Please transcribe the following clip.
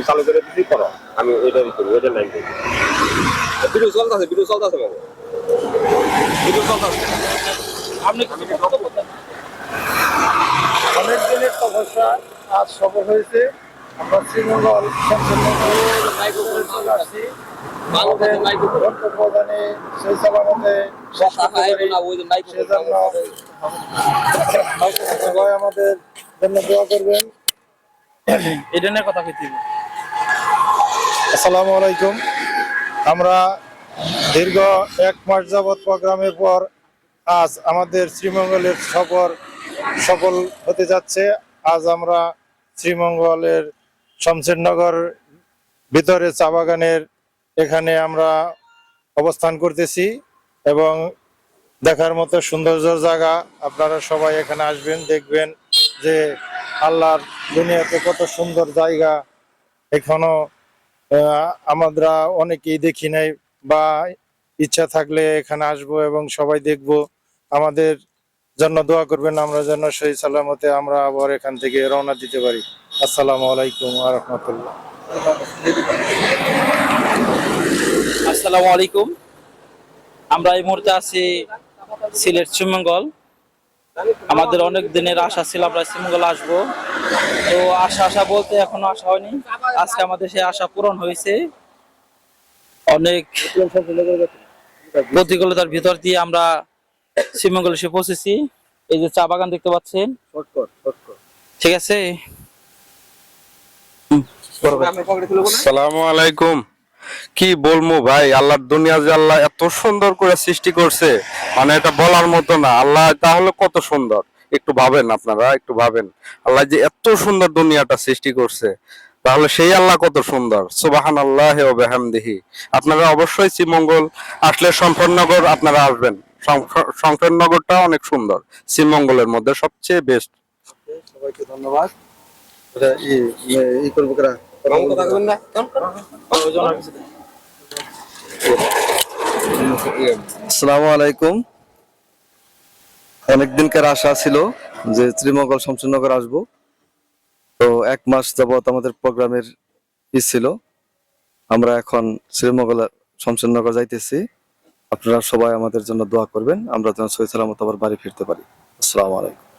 চালু করে দিচ্ছি করো, আমি ওইটারই করি, ওইটার লাইন করি। ভিডিও চলতেছে, ভিডিও চলতেছে বাবু, ভিডিও চলতেছে। আপনি অনেক দিনের তপস্যা আজ সফল হয়েছে। আমরা শ্রীমঙ্গল আসছি। আমাদের গন্তব্য জানি সেই সালামতে সেজন্য সবাই আমাদের জন্য দোয়া করবেন। এটা নিয়ে কথা কইতে। আসসালামু আলাইকুম। আমরা দীর্ঘ 1 মাস যাবৎ প্রোগ্রামের পর আজ আমাদের শ্রীমঙ্গলের সফর সফল হতে যাচ্ছে। আজ আমরা শ্রীমঙ্গলের শমশেরনগর ভিতরে চা বাগানের এখানে আমরা অবস্থান করতেছি এবং দেখার মতো সৌন্দর্য জায়গা। আপনারা সবাই এখানে আসবেন, দেখবেন যে আল্লাহর দুনিয়াতে কত সুন্দর জায়গা এখনো আমরা অনেকেই দেখি নাই, বা ইচ্ছা থাকলে এখানে আসবো এবং সবাই দেখব। আমাদের জন্য দোয়া করবেন, আমরা যেন সেই সালামতে আমরা আবার এখান থেকে রওনা দিতে পারি। আসসালামু আলাইকুম ওয়া রাহমাতুল্লাহ। আসসালামু আলাইকুম। আমরা এই মুহূর্তে আছি সিলেট শ্রীমঙ্গল। আমাদের অনেক দিনের আশা ছিল আমরা শ্রীমঙ্গল আসবো, তো আশা বলতে এখনো আসা হয়নি। আজকে আমাদের সেই আশা পূরণ হয়েছে। অনেক প্রতিকূলতার ভিতর দিয়ে আমরা শ্রীমঙ্গল এসে পৌঁছেছি। এই যে চা বাগান দেখতে পাচ্ছেন, ঠিক আছে। আসসালামু আলাইকুম। কি বলবো ভাই, আল্লাহর দুনিয়া যে আল্লাহ এত সুন্দর করে সৃষ্টি করছে, মানে এটা বলার মতো না। আল্লাহ তাহলে কত সুন্দর, একটু ভাবেন, আপনারা একটু ভাবেন। আল্লাহ যে এত সুন্দর দুনিয়াটা সৃষ্টি করছে, তাহলে সেই আল্লাহ কত সুন্দর। সুবহানাল্লাহি ওয়া বিহামদিহি। আপনারা অবশ্যই শ্রীমঙ্গল আসলে শমশেরনগর আপনারা আসবেন। শমশেরনগরটা অনেক সুন্দর, শ্রীমঙ্গলের মধ্যে সবচেয়ে বেস্ট। সবাইকে ধন্যবাদ। করবো করা আসসালামু আলাইকুম। অনেকদিনকার আশা ছিল যে শ্রীমঙ্গল শমশেরনগর আসবো। তো 1 মাস যাবত আমাদের প্রোগ্রামের ছিল। আমরা এখন শ্রীমঙ্গল শমশেরনগর যাইতেছি। আপনারা সবাই আমাদের জন্য দোয়া করবেন, আমরা যেন সহি সালামত আবার বাড়ি ফিরতে পারি। আসসালামু আলাইকুম।